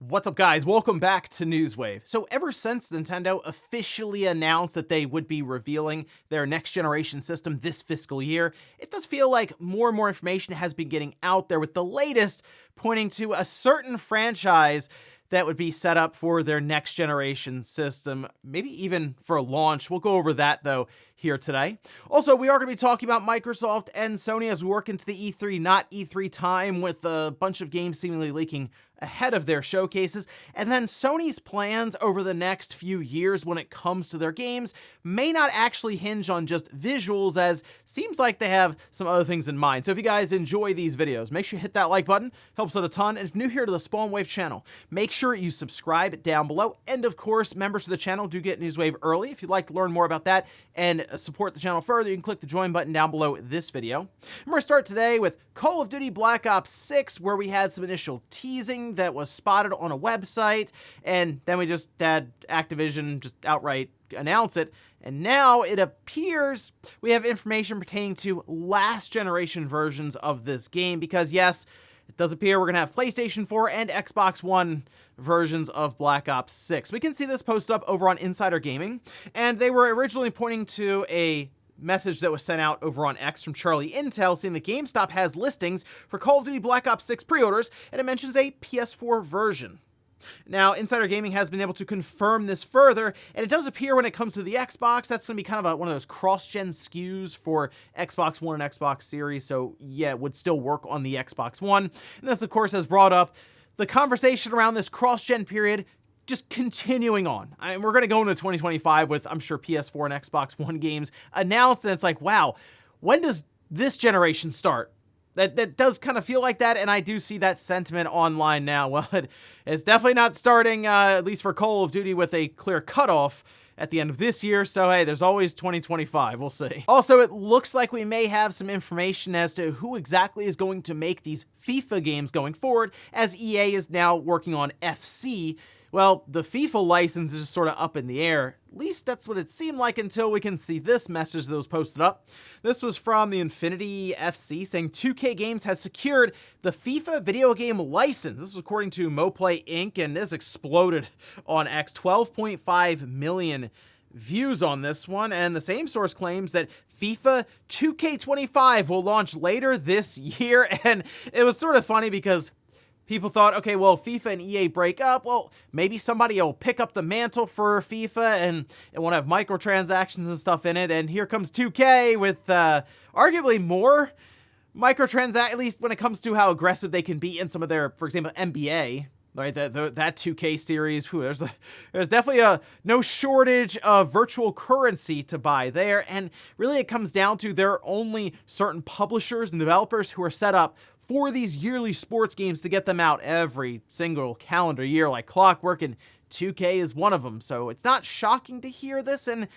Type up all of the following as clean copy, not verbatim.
What's up, guys? Welcome back to Newswave. So ever since Nintendo officially announced that they would be revealing their next generation system this fiscal year, it does feel like more and more information has been getting out there, with the latest pointing to a certain franchise that would be set up for their next generation system, maybe even for a launch. We'll go over that though here today. Also, we are going to be talking about Microsoft and Sony as we work into the E3, not E3 time, with a bunch of games seemingly leaking ahead of their showcases, and then Sony's plans over the next few years when it comes to their games may not actually hinge on just visuals, as seems like they have some other things in mind. So if you guys enjoy these videos, make sure you hit that like button, helps out a ton, and if new here to the Spawn Wave channel, make sure you subscribe down below, and of course, members of the channel do get Newswave early. If you'd like to learn more about that and support the channel further, you can click the join button down below this video. And we're going to start today with Call of Duty Black Ops 6, where we had some initial teasing that was spotted on a website, and then we just had Activision just outright announce it, and now it appears we have information pertaining to last generation versions of this game, because yes, it does appear we're going to have PlayStation 4 and Xbox One versions of Black Ops 6. We can see this posted up over on Insider Gaming, and they were originally pointing to a message that was sent out over on X from Charlie Intel saying that GameStop has listings for Call of Duty Black Ops 6 pre-orders, and it mentions a PS4 version. Now, Insider Gaming has been able to confirm this further, and it does appear when it comes to the Xbox, that's going to be kind of one of those cross-gen SKUs for Xbox One and Xbox Series, so yeah, it would still work on the Xbox One. And this, of course, has brought up the conversation around this cross-gen period just continuing on. We're going to go into 2025 with, I'm sure, PS4 and Xbox One games announced, and it's like, wow, when does this generation start? That does kind of feel like that, and I do see that sentiment online now. Well, it's definitely not starting, at least for Call of Duty, with a clear cutoff at the end of this year, so hey, there's always 2025, we'll see. Also, it looks like we may have some information as to who exactly is going to make these FIFA games going forward, as EA is now working on FC. Well, the FIFA license is just sort of up in the air. At least that's what it seemed like until we can see this message that was posted up. This was from the Infinity FC saying 2K Games has secured the FIFA video game license. This was according to Moplay Inc., and this exploded on X. 12.5 million views on this one, and the same source claims that FIFA 2K25 will launch later this year, and it was sort of funny because people thought, okay, well, FIFA and EA break up. Well, maybe somebody will pick up the mantle for FIFA and it won't have microtransactions and stuff in it. And here comes 2K with arguably more microtransactions, at least when it comes to how aggressive they can be in some of their, for example, NBA. Right, that 2K series, there's definitely no shortage of virtual currency to buy there. And really it comes down to there are only certain publishers and developers who are set up for these yearly sports games to get them out every single calendar year like clockwork, and 2K is one of them. So it's not shocking to hear this, and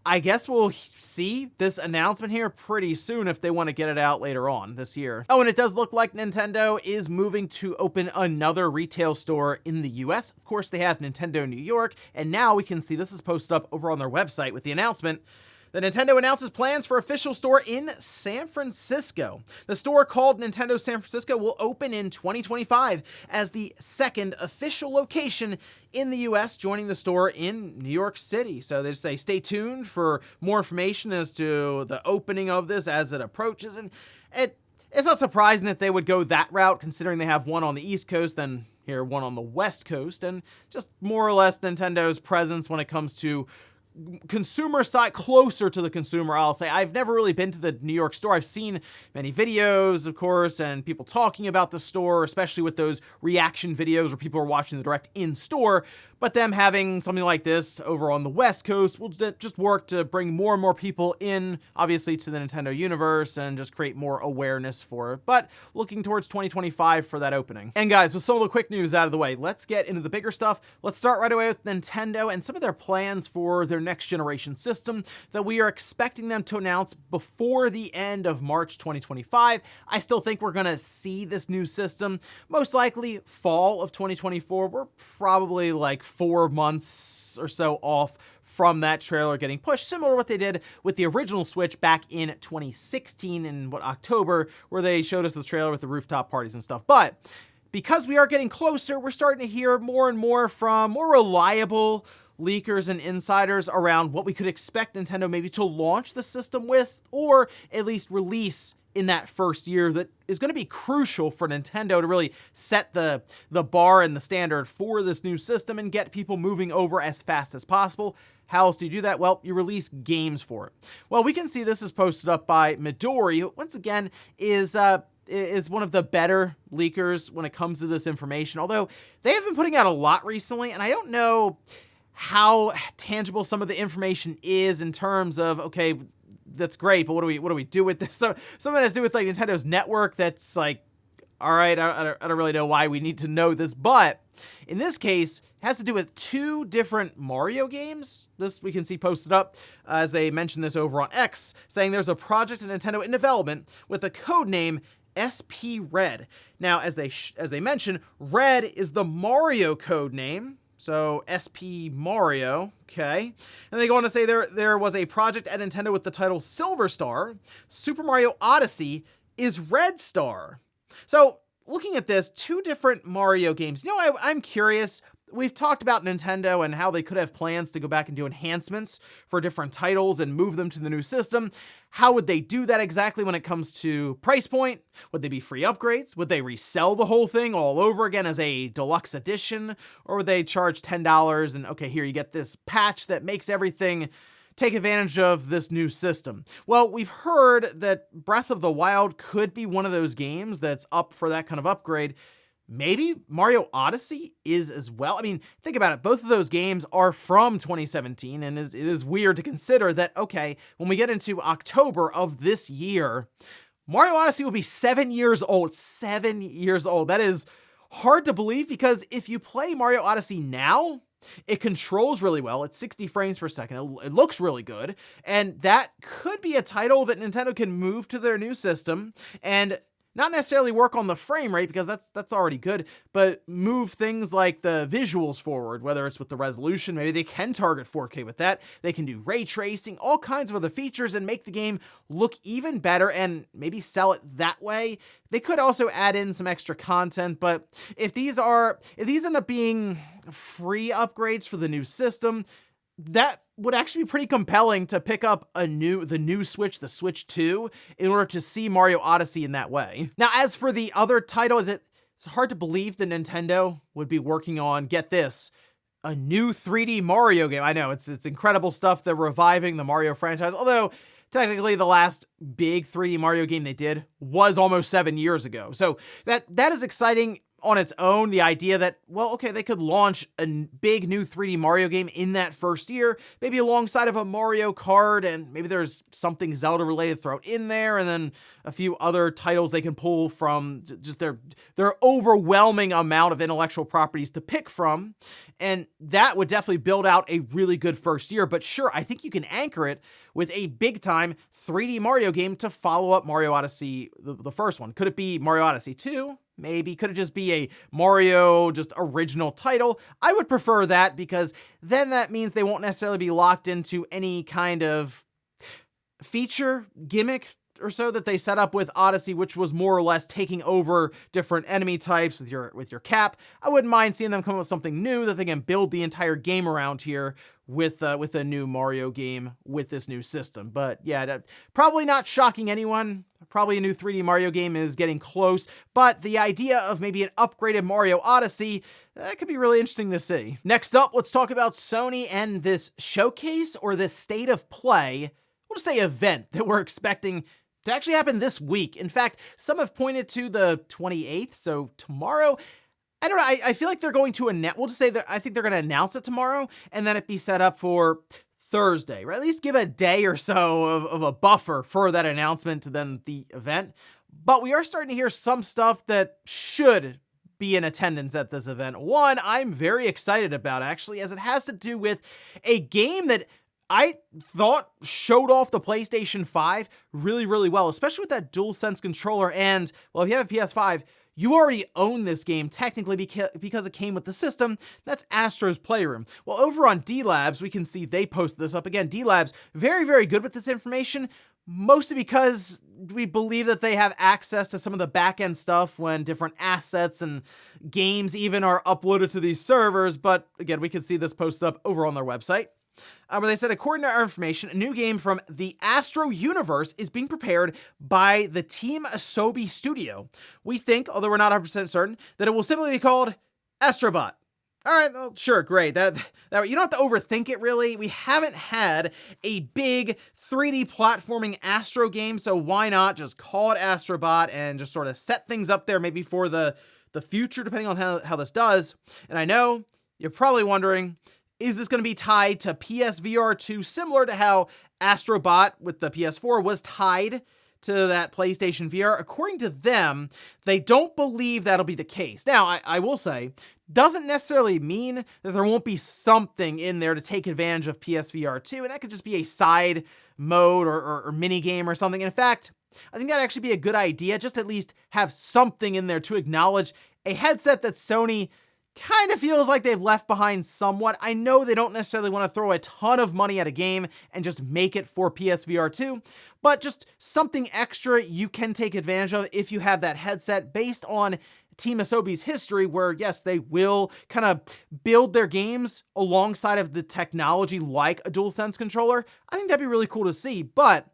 I guess we'll see this announcement here pretty soon if they want to get it out later on this year. Oh, and it does look like Nintendo is moving to open another retail store in the US. Of course, they have Nintendo New York, and now we can see this is posted up over on their website with the announcement that Nintendo announces plans for official store in San Francisco. The store, called Nintendo San Francisco, will open in 2025 as the second official location in the US, joining the store in New York City. So they say stay tuned for more information as to the opening of this as it approaches. And it's not surprising that they would go that route, considering they have one on the East Coast, then here one on the West Coast, and just more or less Nintendo's presence when it comes to consumer side, closer to the consumer. I'll say I've never really been to the New York store. I've seen many videos, of course, and people talking about the store, especially with those reaction videos where people are watching the direct in store. But them having something like this over on the West Coast will just work to bring more and more people in, obviously, to the Nintendo universe and just create more awareness for it. But looking towards 2025 for that opening. And guys, with some of the quick news out of the way, let's get into the bigger stuff. Let's start right away with Nintendo and some of their plans for their next generation system that we are expecting them to announce before the end of March 2025. I still think we're going to see this new system most likely fall of 2024. We're probably like 4 months or so off from that trailer getting pushed, similar to what they did with the original Switch back in 2016 in October, where they showed us the trailer with the rooftop parties and stuff. But because we are getting closer, we're starting to hear more and more from more reliable leakers and insiders around what we could expect Nintendo maybe to launch the system with, or at least release in that first year, that is going to be crucial for Nintendo to really set the bar and the standard for this new system and get people moving over as fast as possible. How else do you do that? Well, you release games for it. Well, we can see this is posted up by Midori, who once again is one of the better leakers when it comes to this information, although they have been putting out a lot recently, and I don't know how tangible some of the information is in terms of, okay, that's great, but what do we do with this? So something has to do with like Nintendo's network. That's like, all right, I don't really know why we need to know this, but in this case, it has to do with 2 different Mario games. This we can see posted up as they mentioned this over on X, saying there's a project at Nintendo in development with a code name SP Red. Now, as they mention, Red is the Mario code name. So SP Mario, okay. And they go on to say there was a project at Nintendo with the title Silver Star. Super Mario Odyssey is Red Star. So looking at this, 2 different Mario games. You know, I'm curious. We've talked about Nintendo and how they could have plans to go back and do enhancements for different titles and move them to the new system. How would they do that exactly when it comes to price point? Would they be free upgrades? Would they resell the whole thing all over again as a deluxe edition? Or would they charge $10 and, okay, here you get this patch that makes everything take advantage of this new system? Well, we've heard that Breath of the Wild could be one of those games that's up for that kind of upgrade. Maybe Mario Odyssey is as well. I mean, think about it. Both of those games are from 2017, and it is weird to consider that, okay, when we get into October of this year, Mario Odyssey will be 7 years old. 7 years old. That is hard to believe, because if you play Mario Odyssey now, it controls really well. It's 60 frames per second. It looks really good. And that could be a title that Nintendo can move to their new system and not necessarily work on the frame rate, because that's already good, but move things like the visuals forward, whether it's with the resolution. Maybe they can target 4K with that. They can do ray tracing, all kinds of other features, and make the game look even better and maybe sell it that way. They could also add in some extra content, but if these end up being free upgrades for the new system, that would actually be pretty compelling to pick up the new Switch, the Switch 2, in order to see Mario Odyssey in that way. Now, as for the other title, it's hard to believe that Nintendo would be working on, get this, a new 3D Mario game. I know, it's incredible stuff. They're reviving the Mario franchise, although technically the last big 3D Mario game they did was almost 7 years ago. So that is exciting on its own, the idea that, well, okay, they could launch a big new 3D Mario game in that first year, maybe alongside of a Mario Kart, and maybe there's something Zelda related thrown in there, and then a few other titles they can pull from just their overwhelming amount of intellectual properties to pick from. And that would definitely build out a really good first year. But sure, I think you can anchor it with a big time 3D Mario game to follow up Mario Odyssey, the first one. Could it be Mario Odyssey 2? Maybe. Could it just be a Mario, just original title? I would prefer that, because then that means they won't necessarily be locked into any kind of feature, gimmick, or so that they set up with Odyssey, which was more or less taking over different enemy types with your cap. I wouldn't mind seeing them come up with something new that they can build the entire game around here with a new Mario game with this new system. But yeah, probably not shocking anyone. Probably a new 3D Mario game is getting close, but the idea of maybe an upgraded Mario Odyssey, that could be really interesting to see. Next up, let's talk about Sony and this showcase, or this state of play, we'll just say event, that we're expecting to actually happen this week. In fact, some have pointed to the 28th, so tomorrow. I don't know, I feel like they're going to announce, we'll just say that I think they're going to announce it tomorrow, and then it be set up for Thursday, right? At least give a day or so of a buffer for that announcement to then the event. But we are starting to hear some stuff that should be in attendance at this event. One, I'm very excited about, actually, as it has to do with a game that I thought showed off the PlayStation 5 really, really well, especially with that DualSense controller. And, well, if you have a PS5, you already own this game technically because it came with the system. That's Astro's Playroom. Well, over on D-Labs, we can see they posted this up again. D-Labs, very, very good with this information. mostly because we believe that they have access to some of the back-end stuff when different assets and games even are uploaded to these servers. But again, we can see this posted up over on their website. Where they said, according to our information, a new game from the Astro universe is being prepared by the Team Asobi studio. We think, although we're not 100% certain, that it will simply be called Astrobot. All right, well, sure, great. That you don't have to overthink it, really. We haven't had a big 3D platforming Astro game, so why not just call it Astrobot and just sort of set things up there maybe for the future, depending on how this does. And I know you're probably wondering, is this going to be tied to PSVR 2, similar to how Astrobot with the PS4 was tied to that PlayStation VR? According to them, they don't believe that'll be the case. Now, I will say, doesn't necessarily mean that there won't be something in there to take advantage of PSVR 2, and that could just be a side mode or mini game or something. In fact, I think that'd actually be a good idea, just at least have something in there to acknowledge a headset that Sony kind of feels like they've left behind somewhat. I know they don't necessarily want to throw a ton of money at a game and just make it for PSVR 2, but just something extra you can take advantage of if you have that headset, based on Team Asobi's history, where yes, they will kind of build their games alongside of the technology like a DualSense controller. I think that'd be really cool to see, but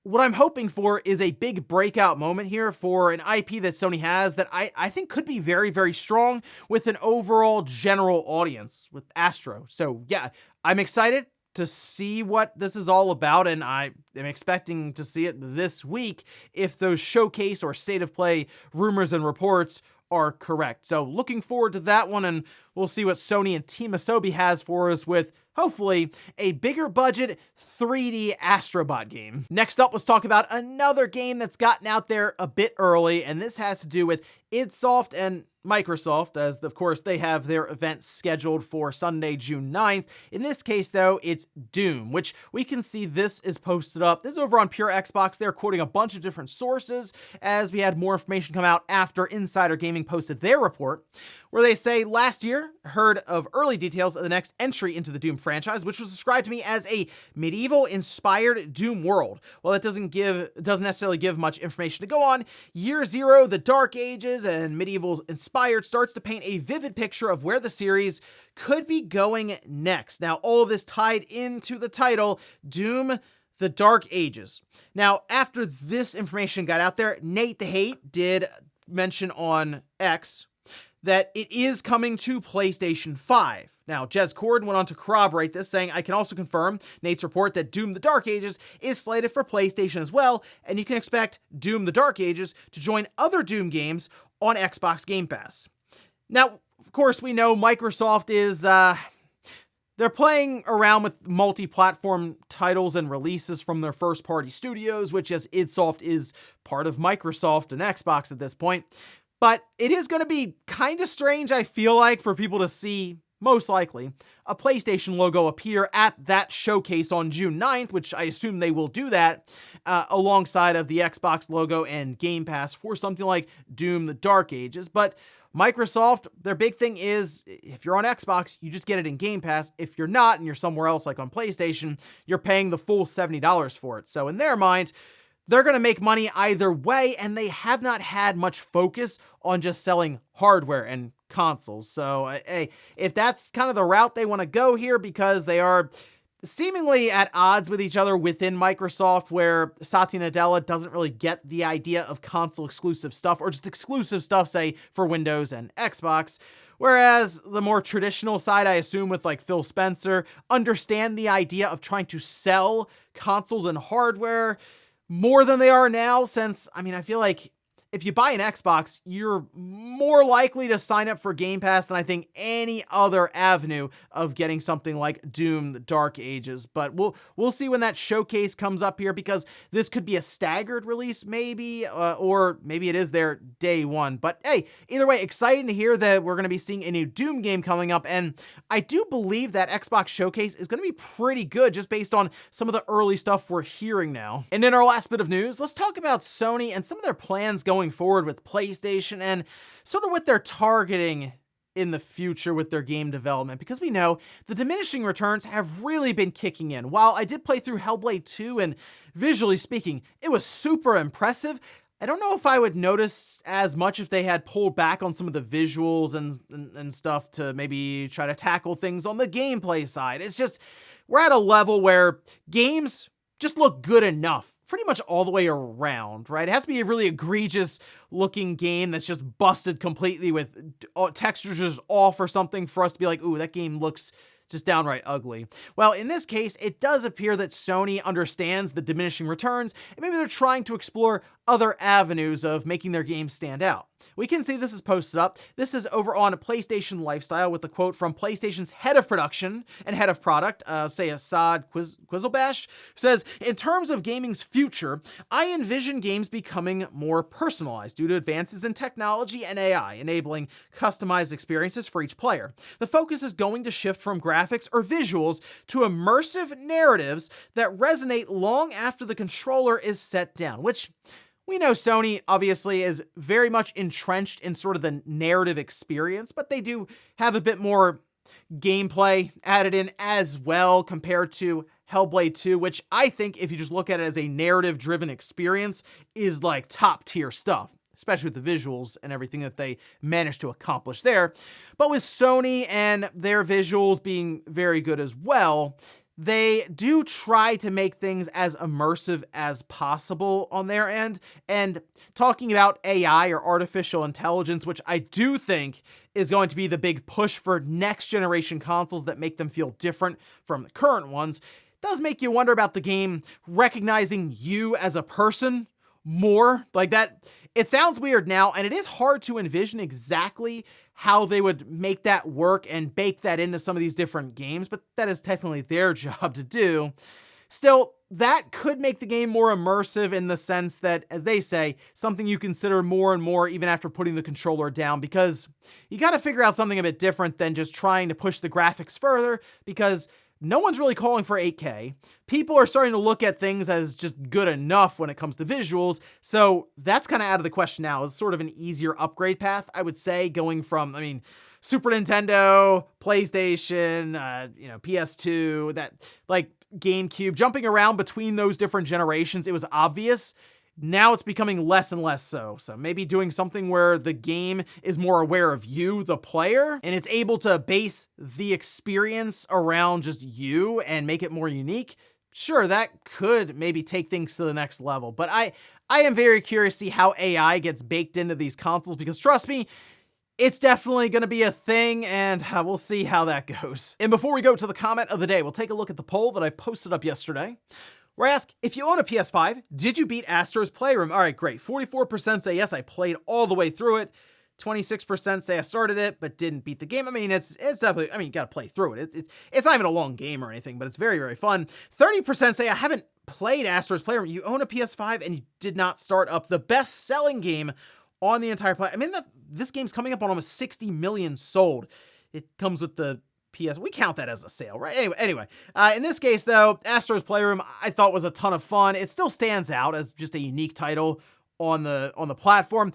what I'm hoping for is a big breakout moment here for an IP that Sony has that I think could be very, very strong with an overall general audience with Astro. So yeah, I'm excited to see what this is all about, and I am expecting to see it this week if those showcase or state of play rumors and reports are correct. So looking forward to that one, and we'll see what Sony and Team Asobi has for us with, hopefully, a bigger budget 3D Astrobot game. Next up, let's talk about another game that's gotten out there a bit early, and this has to do with idSoft and Microsoft, as of course they have their event scheduled for Sunday, June 9th. In this case, though, it's Doom, which we can see this is posted up. This is over on Pure Xbox. They're quoting a bunch of different sources as we had more information come out after Insider Gaming posted their report, where they say last year heard of early details of the next entry into the Doom franchise, which was described to me as a medieval-inspired Doom world. Well, it doesn't necessarily give much information to go on. Year Zero, the Dark Ages, and medieval-inspired starts to paint a vivid picture of where the series could be going next. Now, all of this tied into the title, Doom: The Dark Ages. Now, after this information got out there, Nate the Hate did mention on X that it is coming to PlayStation 5. Now, Jez Cord went on to corroborate this, saying, I can also confirm Nate's report that Doom: The Dark Ages is slated for PlayStation as well, and you can expect Doom: The Dark Ages to join other Doom games on Xbox Game Pass. Now, of course, we know Microsoft is, they're playing around with multi-platform titles and releases from their first-party studios, which, as idSoft, is part of Microsoft and Xbox at this point. But it is going to be kind of strange, I feel like, for people to see, most likely, a PlayStation logo appear at that showcase on June 9th, which I assume they will do that, alongside of the Xbox logo and Game Pass for something like Doom: The Dark Ages. But Microsoft, their big thing is, if you're on Xbox, you just get it in Game Pass. If you're not, and you're somewhere else like on PlayStation, you're paying the full $70 for it. So in their mind, they're going to make money either way, and they have not had much focus on just selling hardware and consoles. So, hey, if that's kind of the route they want to go here, because they are seemingly at odds with each other within Microsoft, where Satya Nadella doesn't really get the idea of console exclusive stuff, or just exclusive stuff, say, for Windows and Xbox. Whereas the more traditional side, I assume, with like Phil Spencer, understand the idea of trying to sell consoles and hardware more than they are now, since, I mean, I feel like if you buy an Xbox, you're more likely to sign up for Game Pass than I think any other avenue of getting something like Doom: The Dark Ages. But we'll see when that showcase comes up here, because this could be a staggered release maybe, or maybe it is their day one. But hey, either way, exciting to hear that we're going to be seeing a new Doom game coming up, and I do believe that Xbox showcase is going to be pretty good just based on some of the early stuff we're hearing now. And in our last bit of news, let's talk about Sony and some of their plans going forward with PlayStation, and sort of what they're targeting in the future with their game development, because we know the diminishing returns have really been kicking in. While I did play through Hellblade 2 and visually speaking, it was super impressive, I don't know if I would notice as much if they had pulled back on some of the visuals and stuff to maybe try to tackle things on the gameplay side. It's just, we're at a level where games just look good enough pretty much all the way around, right? It has to be a really egregious looking game that's just busted completely with textures just off or something for us to be like, ooh, that game looks just downright ugly. Well, in this case, it does appear that Sony understands the diminishing returns, and maybe they're trying to explore other avenues of making their games stand out. We can see this is posted up. This is over on PlayStation Lifestyle with a quote from PlayStation's head of production and head of product, say Assad Quizzlebash, who says, "In terms of gaming's future, I envision games becoming more personalized due to advances in technology and AI, enabling customized experiences for each player. The focus is going to shift from graphics or visuals to immersive narratives that resonate long after the controller is set down," which we know Sony obviously is very much entrenched in sort of the narrative experience, but they do have a bit more gameplay added in as well compared to Hellblade 2, which I think if you just look at it as a narrative-driven experience is like top tier stuff, especially with the visuals and everything that they managed to accomplish there. But with Sony and their visuals being very good as well, they do try to make things as immersive as possible on their end. And talking about AI or artificial intelligence, which I do think is going to be the big push for next generation consoles that make them feel different from the current ones, does make you wonder about the game recognizing you as a person more. Like that, it sounds weird now, and it is hard to envision exactly how they would make that work and bake that into some of these different games, but that is technically their job to do. Still, that could make the game more immersive in the sense that, as they say, something you consider more and more even after putting the controller down, because you got to figure out something a bit different than just trying to push the graphics further, because no one's really calling for 8K. People are starting to look at things as just good enough when it comes to visuals, so that's kind of out of the question now. It's sort of an easier upgrade path, I would say, going from, Super Nintendo, PlayStation, PS2, that, like, GameCube, jumping around between those different generations, it was obvious. Now it's becoming less and less so. So maybe doing something where the game is more aware of you, the player, and it's able to base the experience around just you and make it more unique. Sure, that could maybe take things to the next level. But I am very curious to see how AI gets baked into these consoles, because trust me, it's definitely going to be a thing, and we'll see how that goes. And before we go to the comment of the day, we'll take a look at the poll that I posted up yesterday, where I ask, if you own a PS5, did you beat Astro's Playroom? All right, great. 44% say yes, I played all the way through it. 26% say I started it, but didn't beat the game. It's definitely, you got to play through it. It's not even a long game or anything, but it's very, very fun. 30% say I haven't played Astro's Playroom. You own a PS5 and you did not start up the best-selling game on the entire platform. This game's coming up on almost 60 million sold. It comes with the PS, we count that as a sale, right? Anyway, in this case though, Astro's Playroom I thought was a ton of fun. It still stands out as just a unique title on the platform.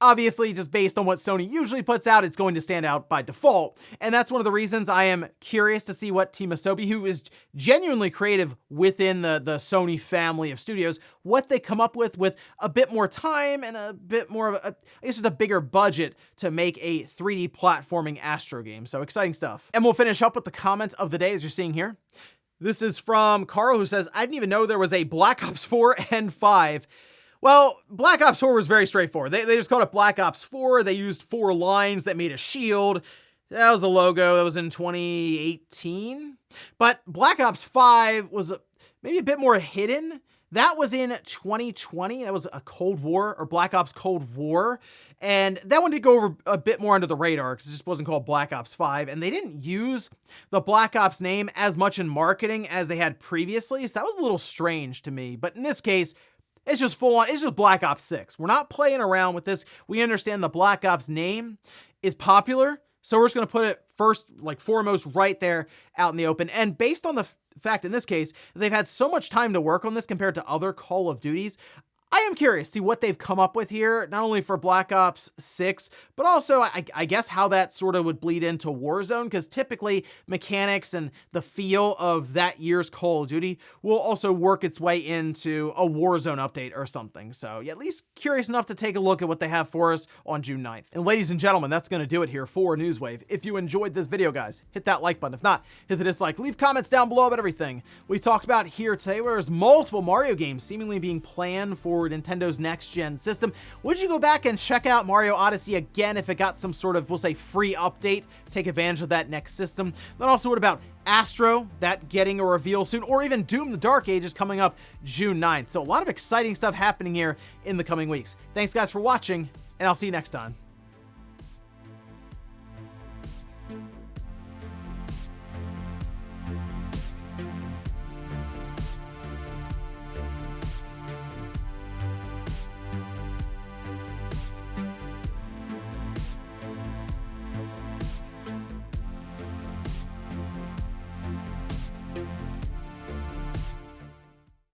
Obviously, just based on what Sony usually puts out, it's going to stand out by default. And that's one of the reasons I am curious to see what Team Asobi, who is genuinely creative within the Sony family of studios, what they come up with a bit more time and a bit more of just a bigger budget to make a 3D platforming Astro game. So exciting stuff. And we'll finish up with the comments of the day, as you're seeing here. This is from Carl, who says, I didn't even know there was a Black Ops 4 and 5. Well, Black Ops 4 was very straightforward. They just called it Black Ops 4. They used 4 lines that made a shield. That was the logo. That was in 2018. But Black Ops 5 was maybe a bit more hidden. That was in 2020. That was a Cold War, or Black Ops Cold War. And that one did go over a bit more under the radar because it just wasn't called Black Ops 5. And they didn't use the Black Ops name as much in marketing as they had previously. So that was a little strange to me. But in this case, it's just full on, it's just Black Ops 6. We're not playing around with this. We understand the Black Ops name is popular, so we're just going to put it foremost right there out in the open. And based on the fact in this case, they've had so much time to work on this compared to other Call of Duties, I am curious to see what they've come up with here, not only for Black Ops 6, but also I guess how that sort of would bleed into Warzone, because typically mechanics and the feel of that year's Call of Duty will also work its way into a Warzone update or something. So yeah, at least curious enough to take a look at what they have for us on June 9th. And ladies and gentlemen, that's going to do it here for Newswave. If you enjoyed this video, guys, hit that like button. If not, hit the dislike. Leave comments down below about everything we talked about here today, where there's multiple Mario games seemingly being planned for Nintendo's next-gen system. Would you go back and check out Mario Odyssey again if it got some sort of, we'll say, free update, take advantage of that next system? Then also, what about Astro, that getting a reveal soon, or even Doom the Dark Ages coming up June 9th? So a lot of exciting stuff happening here in the coming weeks. Thanks, guys, for watching, and I'll see you next time.